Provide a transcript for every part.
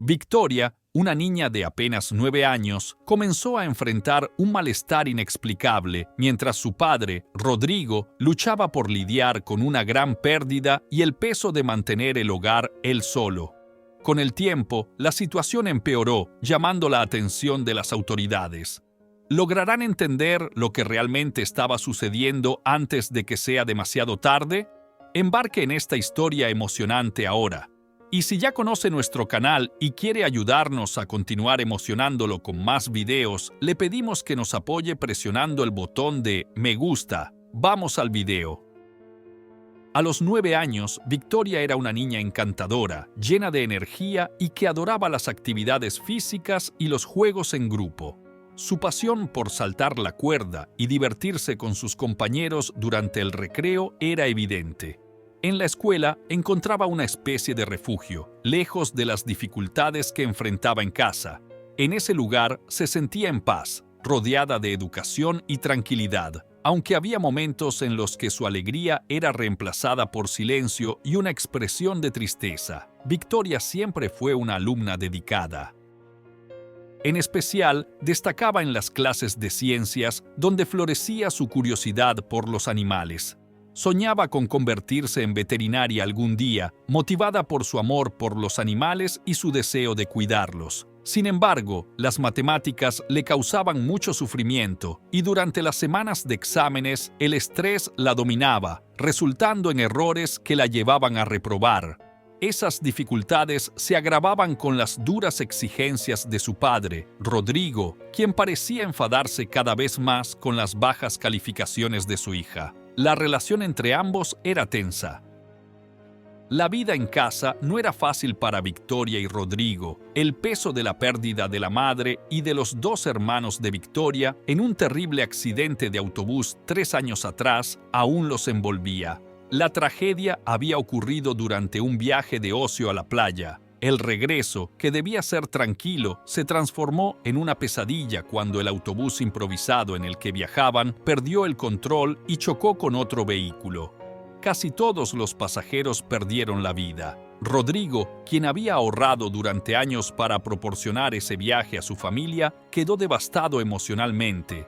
Victoria, una niña de apenas 9 años, comenzó a enfrentar un malestar inexplicable mientras su padre, Rodrigo, luchaba por lidiar con una gran pérdida y el peso de mantener el hogar él solo. Con el tiempo, la situación empeoró, llamando la atención de las autoridades. ¿Lograrán entender lo que realmente estaba sucediendo antes de que sea demasiado tarde? Embarque en esta historia emocionante ahora. Y si ya conoce nuestro canal y quiere ayudarnos a continuar emocionándolo con más videos, le pedimos que nos apoye presionando el botón de me gusta. Vamos al video. A los 9 años, Victoria era una niña encantadora, llena de energía y que adoraba las actividades físicas y los juegos en grupo. Su pasión por saltar la cuerda y divertirse con sus compañeros durante el recreo era evidente. En la escuela encontraba una especie de refugio, lejos de las dificultades que enfrentaba en casa. En ese lugar se sentía en paz, rodeada de educación y tranquilidad, aunque había momentos en los que su alegría era reemplazada por silencio y una expresión de tristeza. Victoria siempre fue una alumna dedicada. En especial, destacaba en las clases de ciencias, donde florecía su curiosidad por los animales. Soñaba con convertirse en veterinaria algún día, motivada por su amor por los animales y su deseo de cuidarlos. Sin embargo, las matemáticas le causaban mucho sufrimiento y durante las semanas de exámenes el estrés la dominaba, resultando en errores que la llevaban a reprobar. Esas dificultades se agravaban con las duras exigencias de su padre, Rodrigo, quien parecía enfadarse cada vez más con las bajas calificaciones de su hija. La relación entre ambos era tensa. La vida en casa no era fácil para Victoria y Rodrigo. El peso de la pérdida de la madre y de los 2 hermanos de Victoria en un terrible accidente de autobús 3 años atrás aún los envolvía. La tragedia había ocurrido durante un viaje de ocio a la playa. El regreso, que debía ser tranquilo, se transformó en una pesadilla cuando el autobús improvisado en el que viajaban perdió el control y chocó con otro vehículo. Casi todos los pasajeros perdieron la vida. Rodrigo, quien había ahorrado durante años para proporcionar ese viaje a su familia, quedó devastado emocionalmente.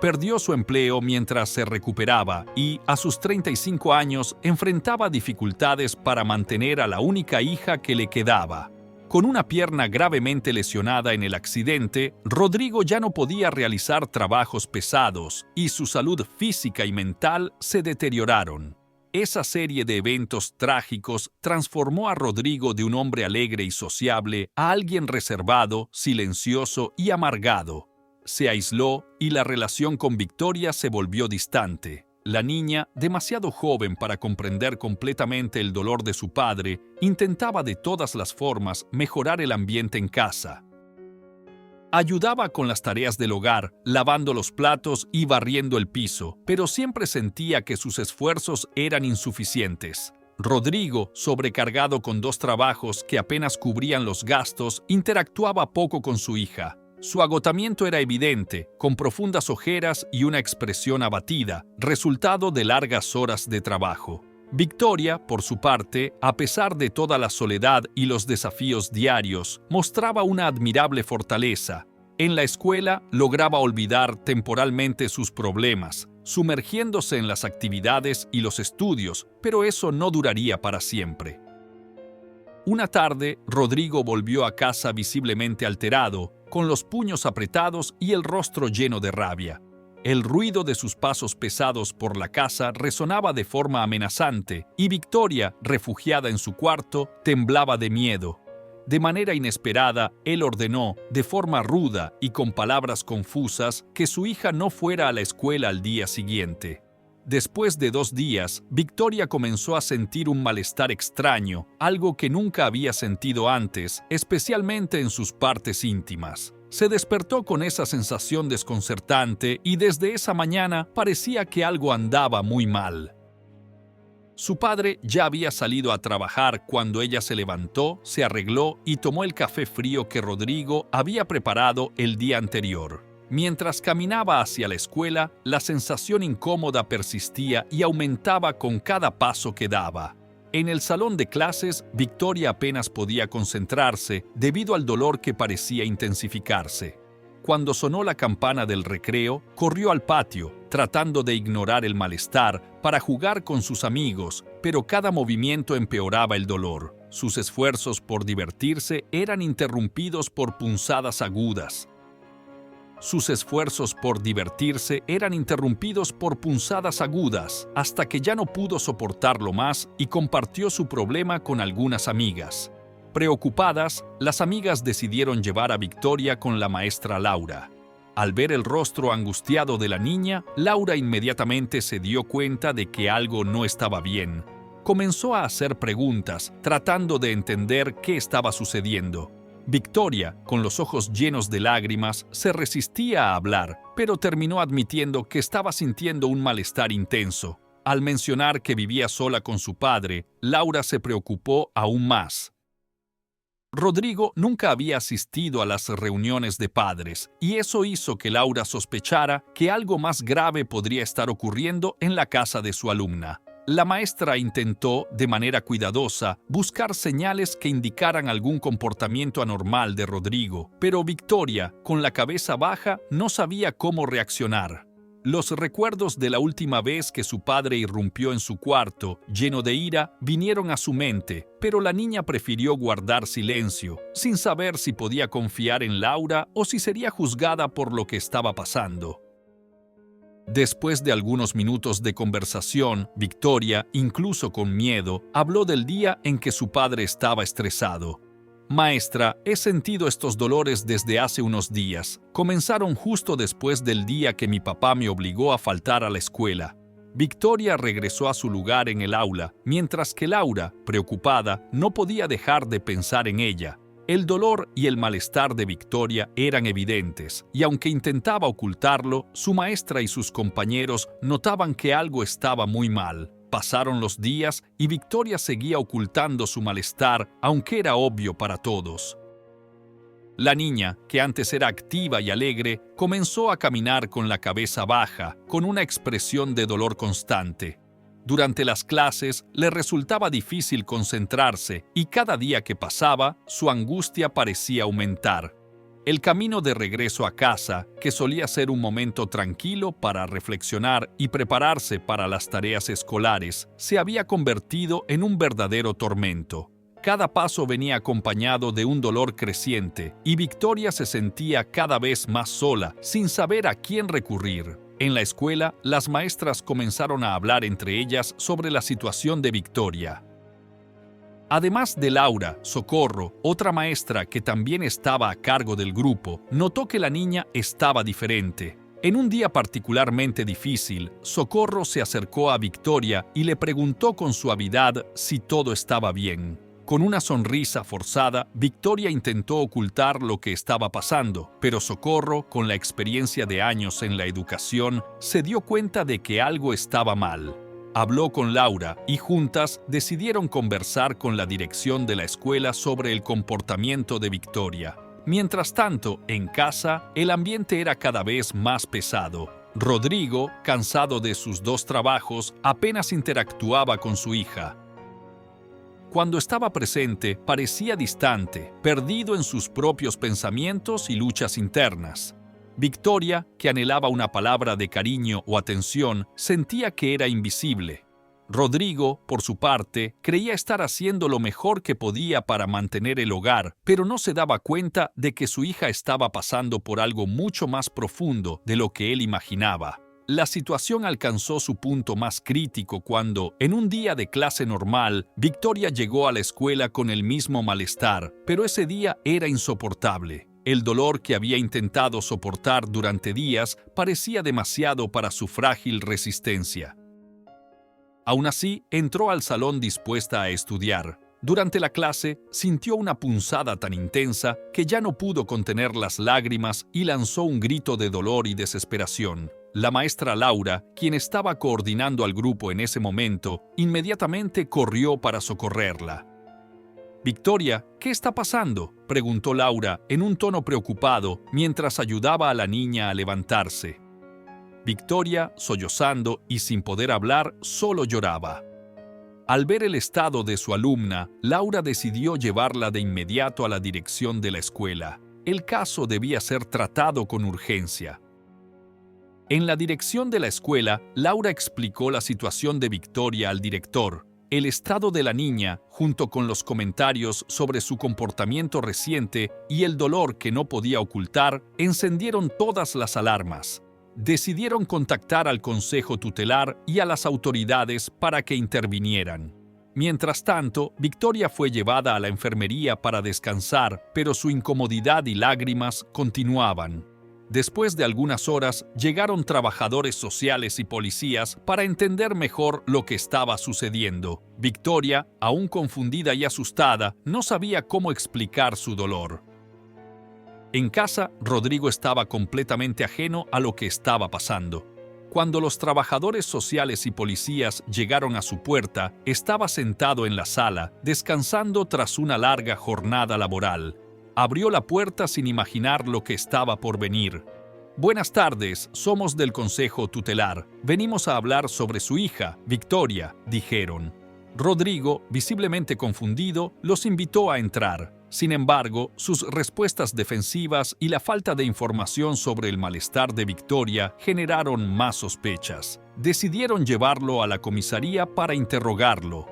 Perdió su empleo mientras se recuperaba y, a sus 35 años, enfrentaba dificultades para mantener a la única hija que le quedaba. Con una pierna gravemente lesionada en el accidente, Rodrigo ya no podía realizar trabajos pesados y su salud física y mental se deterioraron. Esa serie de eventos trágicos transformó a Rodrigo de un hombre alegre y sociable a alguien reservado, silencioso y amargado. Se aisló y la relación con Victoria se volvió distante. La niña, demasiado joven para comprender completamente el dolor de su padre, intentaba de todas las formas mejorar el ambiente en casa. Ayudaba con las tareas del hogar, lavando los platos y barriendo el piso, pero siempre sentía que sus esfuerzos eran insuficientes. Rodrigo, sobrecargado con 2 trabajos que apenas cubrían los gastos, interactuaba poco con su hija. Su agotamiento era evidente, con profundas ojeras y una expresión abatida, resultado de largas horas de trabajo. Victoria, por su parte, a pesar de toda la soledad y los desafíos diarios, mostraba una admirable fortaleza. En la escuela lograba olvidar temporalmente sus problemas, sumergiéndose en las actividades y los estudios, pero eso no duraría para siempre. Una tarde, Rodrigo volvió a casa visiblemente alterado, con los puños apretados y el rostro lleno de rabia. El ruido de sus pasos pesados por la casa resonaba de forma amenazante y Victoria, refugiada en su cuarto, temblaba de miedo. De manera inesperada, él ordenó, de forma ruda y con palabras confusas, que su hija no fuera a la escuela al día siguiente. Después de 2 días, Victoria comenzó a sentir un malestar extraño, algo que nunca había sentido antes, especialmente en sus partes íntimas. Se despertó con esa sensación desconcertante y desde esa mañana parecía que algo andaba muy mal. Su padre ya había salido a trabajar cuando ella se levantó, se arregló y tomó el café frío que Rodrigo había preparado el día anterior. Mientras caminaba hacia la escuela, la sensación incómoda persistía y aumentaba con cada paso que daba. En el salón de clases, Victoria apenas podía concentrarse debido al dolor que parecía intensificarse. Cuando sonó la campana del recreo, corrió al patio, tratando de ignorar el malestar para jugar con sus amigos, pero cada movimiento empeoraba el dolor. Sus esfuerzos por divertirse eran interrumpidos por punzadas agudas. Hasta que ya no pudo soportarlo más y compartió su problema con algunas amigas. Preocupadas, las amigas decidieron llevar a Victoria con la maestra Laura. Al ver el rostro angustiado de la niña, Laura inmediatamente se dio cuenta de que algo no estaba bien. Comenzó a hacer preguntas, tratando de entender qué estaba sucediendo. Victoria, con los ojos llenos de lágrimas, se resistía a hablar, pero terminó admitiendo que estaba sintiendo un malestar intenso. Al mencionar que vivía sola con su padre, Laura se preocupó aún más. Rodrigo nunca había asistido a las reuniones de padres, y eso hizo que Laura sospechara que algo más grave podría estar ocurriendo en la casa de su alumna. La maestra intentó, de manera cuidadosa, buscar señales que indicaran algún comportamiento anormal de Rodrigo, pero Victoria, con la cabeza baja, no sabía cómo reaccionar. Los recuerdos de la última vez que su padre irrumpió en su cuarto, lleno de ira, vinieron a su mente, pero la niña prefirió guardar silencio, sin saber si podía confiar en Laura o si sería juzgada por lo que estaba pasando. Después de algunos minutos de conversación, Victoria, incluso con miedo, habló del día en que su padre estaba estresado. «Maestra, he sentido estos dolores desde hace unos días. Comenzaron justo después del día que mi papá me obligó a faltar a la escuela». Victoria regresó a su lugar en el aula, mientras que Laura, preocupada, no podía dejar de pensar en ella. El dolor y el malestar de Victoria eran evidentes, y aunque intentaba ocultarlo, su maestra y sus compañeros notaban que algo estaba muy mal. Pasaron los días y Victoria seguía ocultando su malestar, aunque era obvio para todos. La niña, que antes era activa y alegre, comenzó a caminar con la cabeza baja, con una expresión de dolor constante. Durante las clases le resultaba difícil concentrarse y cada día que pasaba, su angustia parecía aumentar. El camino de regreso a casa, que solía ser un momento tranquilo para reflexionar y prepararse para las tareas escolares, se había convertido en un verdadero tormento. Cada paso venía acompañado de un dolor creciente y Victoria se sentía cada vez más sola, sin saber a quién recurrir. En la escuela, las maestras comenzaron a hablar entre ellas sobre la situación de Victoria. Además de Laura, Socorro, otra maestra que también estaba a cargo del grupo, notó que la niña estaba diferente. En un día particularmente difícil, Socorro se acercó a Victoria y le preguntó con suavidad si todo estaba bien. Con una sonrisa forzada, Victoria intentó ocultar lo que estaba pasando, pero Socorro, con la experiencia de años en la educación, se dio cuenta de que algo estaba mal. Habló con Laura y juntas decidieron conversar con la dirección de la escuela sobre el comportamiento de Victoria. Mientras tanto, en casa, el ambiente era cada vez más pesado. Rodrigo, cansado de sus 2 trabajos, apenas interactuaba con su hija. Cuando estaba presente, parecía distante, perdido en sus propios pensamientos y luchas internas. Victoria, que anhelaba una palabra de cariño o atención, sentía que era invisible. Rodrigo, por su parte, creía estar haciendo lo mejor que podía para mantener el hogar, pero no se daba cuenta de que su hija estaba pasando por algo mucho más profundo de lo que él imaginaba. La situación alcanzó su punto más crítico cuando, en un día de clase normal, Victoria llegó a la escuela con el mismo malestar, pero ese día era insoportable. El dolor que había intentado soportar durante días parecía demasiado para su frágil resistencia. Aún así, entró al salón dispuesta a estudiar. Durante la clase, sintió una punzada tan intensa que ya no pudo contener las lágrimas y lanzó un grito de dolor y desesperación. La maestra Laura, quien estaba coordinando al grupo en ese momento, inmediatamente corrió para socorrerla. «Victoria, ¿qué está pasando?», preguntó Laura en un tono preocupado mientras ayudaba a la niña a levantarse. Victoria, sollozando y sin poder hablar, solo lloraba. Al ver el estado de su alumna, Laura decidió llevarla de inmediato a la dirección de la escuela. El caso debía ser tratado con urgencia. En la dirección de la escuela, Laura explicó la situación de Victoria al director. El estado de la niña, junto con los comentarios sobre su comportamiento reciente y el dolor que no podía ocultar, encendieron todas las alarmas. Decidieron contactar al consejo tutelar y a las autoridades para que intervinieran. Mientras tanto, Victoria fue llevada a la enfermería para descansar, pero su incomodidad y lágrimas continuaban. Después de algunas horas, llegaron trabajadores sociales y policías para entender mejor lo que estaba sucediendo. Victoria, aún confundida y asustada, no sabía cómo explicar su dolor. En casa, Rodrigo estaba completamente ajeno a lo que estaba pasando. Cuando los trabajadores sociales y policías llegaron a su puerta, estaba sentado en la sala, descansando tras una larga jornada laboral. Abrió la puerta sin imaginar lo que estaba por venir. «Buenas tardes, somos del Consejo Tutelar. Venimos a hablar sobre su hija, Victoria», dijeron. Rodrigo, visiblemente confundido, los invitó a entrar. Sin embargo, sus respuestas defensivas y la falta de información sobre el malestar de Victoria generaron más sospechas. Decidieron llevarlo a la comisaría para interrogarlo.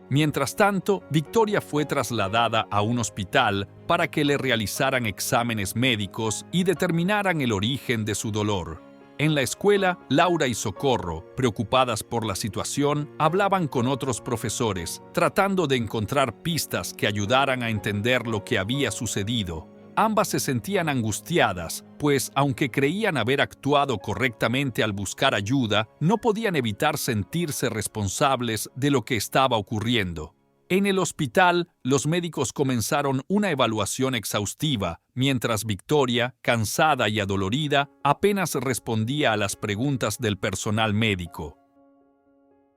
Mientras tanto, Victoria fue trasladada a un hospital para que le realizaran exámenes médicos y determinaran el origen de su dolor. En la escuela, Laura y Socorro, preocupadas por la situación, hablaban con otros profesores, tratando de encontrar pistas que ayudaran a entender lo que había sucedido. Ambas se sentían angustiadas, pues aunque creían haber actuado correctamente al buscar ayuda, no podían evitar sentirse responsables de lo que estaba ocurriendo. En el hospital, los médicos comenzaron una evaluación exhaustiva, mientras Victoria, cansada y adolorida, apenas respondía a las preguntas del personal médico.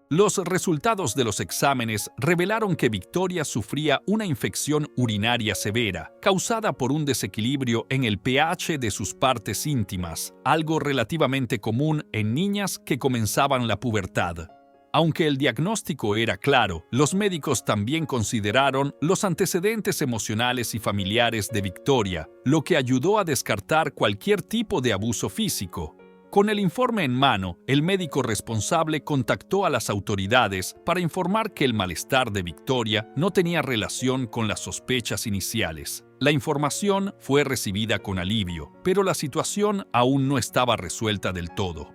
Los resultados de los exámenes revelaron que Victoria sufría una infección urinaria severa, causada por un desequilibrio en el pH de sus partes íntimas, algo relativamente común en niñas que comenzaban la pubertad. Aunque el diagnóstico era claro, los médicos también consideraron los antecedentes emocionales y familiares de Victoria, lo que ayudó a descartar cualquier tipo de abuso físico. Con el informe en mano, el médico responsable contactó a las autoridades para informar que el malestar de Victoria no tenía relación con las sospechas iniciales. La información fue recibida con alivio, pero la situación aún no estaba resuelta del todo.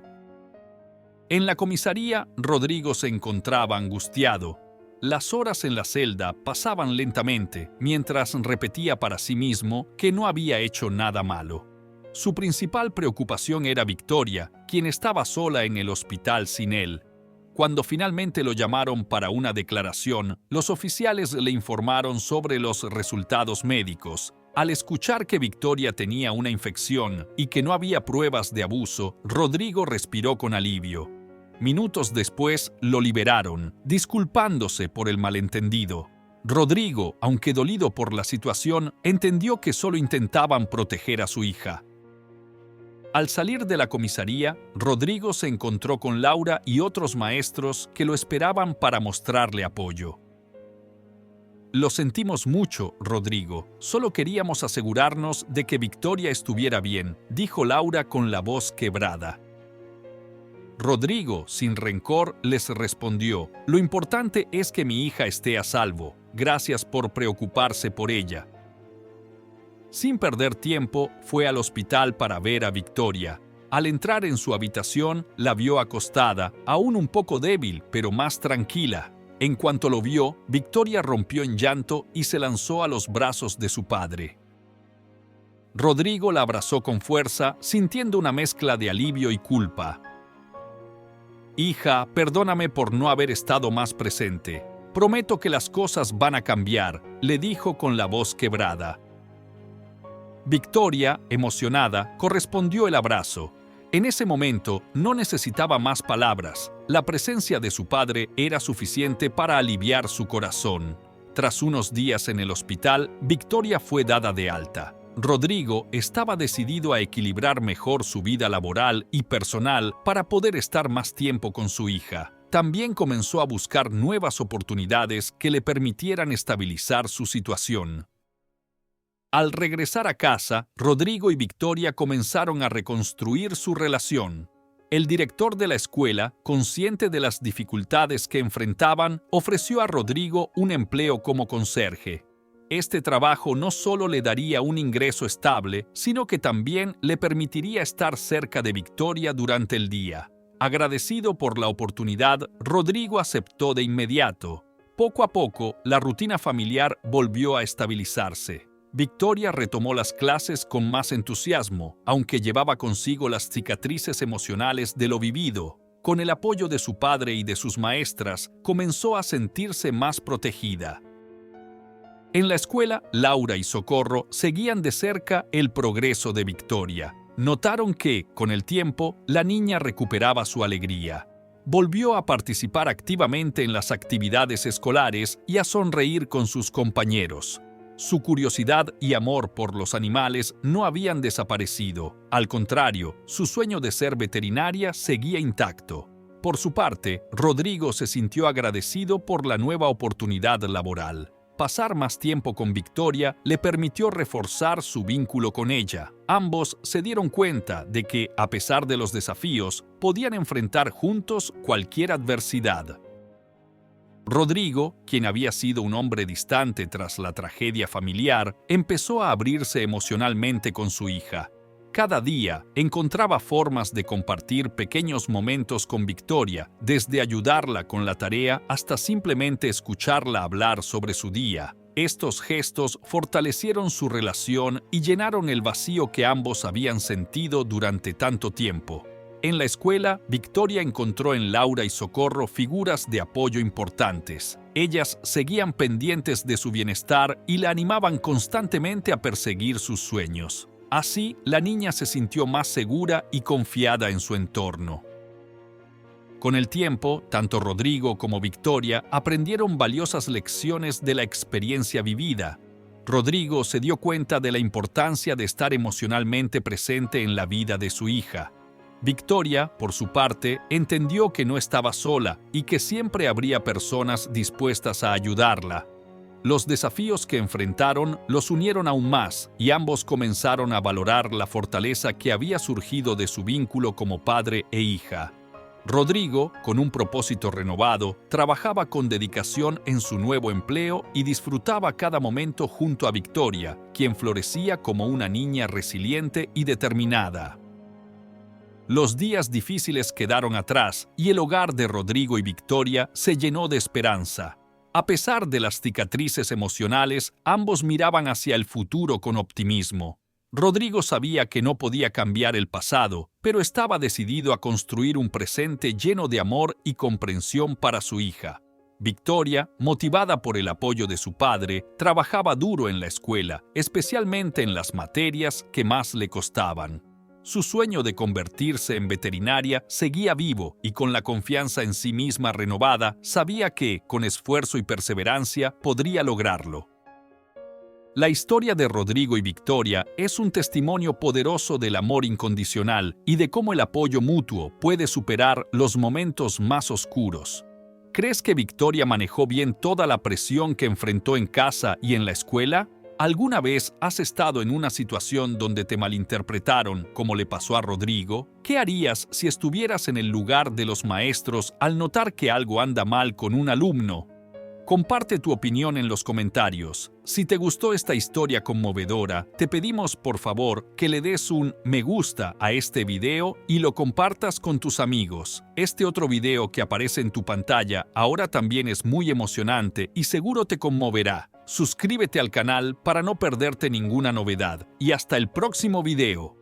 En la comisaría, Rodrigo se encontraba angustiado. Las horas en la celda pasaban lentamente, mientras repetía para sí mismo que no había hecho nada malo. Su principal preocupación era Victoria, quien estaba sola en el hospital sin él. Cuando finalmente lo llamaron para una declaración, los oficiales le informaron sobre los resultados médicos. Al escuchar que Victoria tenía una infección y que no había pruebas de abuso, Rodrigo respiró con alivio. Minutos después, lo liberaron, disculpándose por el malentendido. Rodrigo, aunque dolido por la situación, entendió que solo intentaban proteger a su hija. Al salir de la comisaría, Rodrigo se encontró con Laura y otros maestros que lo esperaban para mostrarle apoyo. «Lo sentimos mucho, Rodrigo. Solo queríamos asegurarnos de que Victoria estuviera bien», dijo Laura con la voz quebrada. Rodrigo, sin rencor, les respondió: «Lo importante es que mi hija esté a salvo. Gracias por preocuparse por ella». Sin perder tiempo, fue al hospital para ver a Victoria. Al entrar en su habitación, la vio acostada, aún un poco débil, pero más tranquila. En cuanto lo vio, Victoria rompió en llanto y se lanzó a los brazos de su padre. Rodrigo la abrazó con fuerza, sintiendo una mezcla de alivio y culpa. «Hija, perdóname por no haber estado más presente. Prometo que las cosas van a cambiar», le dijo con la voz quebrada. Victoria, emocionada, correspondió el abrazo. En ese momento no necesitaba más palabras. La presencia de su padre era suficiente para aliviar su corazón. Tras unos días en el hospital, Victoria fue dada de alta. Rodrigo estaba decidido a equilibrar mejor su vida laboral y personal para poder estar más tiempo con su hija. también comenzó a buscar nuevas oportunidades que le permitieran estabilizar su situación. Al regresar a casa, Rodrigo y Victoria comenzaron a reconstruir su relación. El director de la escuela, consciente de las dificultades que enfrentaban, ofreció a Rodrigo un empleo como conserje. Este trabajo no solo le daría un ingreso estable, sino que también le permitiría estar cerca de Victoria durante el día. Agradecido por la oportunidad, Rodrigo aceptó de inmediato. Poco a poco, la rutina familiar volvió a estabilizarse. Victoria retomó las clases con más entusiasmo, aunque llevaba consigo las cicatrices emocionales de lo vivido. Con el apoyo de su padre y de sus maestras, comenzó a sentirse más protegida. En la escuela, Laura y Socorro seguían de cerca el progreso de Victoria. Notaron que, con el tiempo, la niña recuperaba su alegría. Volvió a participar activamente en las actividades escolares y a sonreír con sus compañeros. Su curiosidad y amor por los animales no habían desaparecido. Al contrario, su sueño de ser veterinaria seguía intacto. Por su parte, Rodrigo se sintió agradecido por la nueva oportunidad laboral. Pasar más tiempo con Victoria le permitió reforzar su vínculo con ella. Ambos se dieron cuenta de que, a pesar de los desafíos, podían enfrentar juntos cualquier adversidad. Rodrigo, quien había sido un hombre distante tras la tragedia familiar, empezó a abrirse emocionalmente con su hija. Cada día encontraba formas de compartir pequeños momentos con Victoria, desde ayudarla con la tarea hasta simplemente escucharla hablar sobre su día. Estos gestos fortalecieron su relación y llenaron el vacío que ambos habían sentido durante tanto tiempo. En la escuela, Victoria encontró en Laura y Socorro figuras de apoyo importantes. Ellas seguían pendientes de su bienestar y la animaban constantemente a perseguir sus sueños. Así, la niña se sintió más segura y confiada en su entorno. Con el tiempo, tanto Rodrigo como Victoria aprendieron valiosas lecciones de la experiencia vivida. Rodrigo se dio cuenta de la importancia de estar emocionalmente presente en la vida de su hija. Victoria, por su parte, entendió que no estaba sola y que siempre habría personas dispuestas a ayudarla. Los desafíos que enfrentaron los unieron aún más y ambos comenzaron a valorar la fortaleza que había surgido de su vínculo como padre e hija. Rodrigo, con un propósito renovado, trabajaba con dedicación en su nuevo empleo y disfrutaba cada momento junto a Victoria, quien florecía como una niña resiliente y determinada. Los días difíciles quedaron atrás y el hogar de Rodrigo y Victoria se llenó de esperanza. A pesar de las cicatrices emocionales, ambos miraban hacia el futuro con optimismo. Rodrigo sabía que no podía cambiar el pasado, pero estaba decidido a construir un presente lleno de amor y comprensión para su hija. Victoria, motivada por el apoyo de su padre, trabajaba duro en la escuela, especialmente en las materias que más le costaban. Su sueño de convertirse en veterinaria seguía vivo y con la confianza en sí misma renovada, sabía que, con esfuerzo y perseverancia, podría lograrlo. La historia de Rodrigo y Victoria es un testimonio poderoso del amor incondicional y de cómo el apoyo mutuo puede superar los momentos más oscuros. ¿Crees que Victoria manejó bien toda la presión que enfrentó en casa y en la escuela? ¿Alguna vez has estado en una situación donde te malinterpretaron, como le pasó a Rodrigo? ¿Qué harías si estuvieras en el lugar de los maestros al notar que algo anda mal con un alumno? Comparte tu opinión en los comentarios. Si te gustó esta historia conmovedora, te pedimos por favor que le des un me gusta a este video y lo compartas con tus amigos. Este otro video que aparece en tu pantalla ahora también es muy emocionante y seguro te conmoverá. Suscríbete al canal para no perderte ninguna novedad y hasta el próximo video.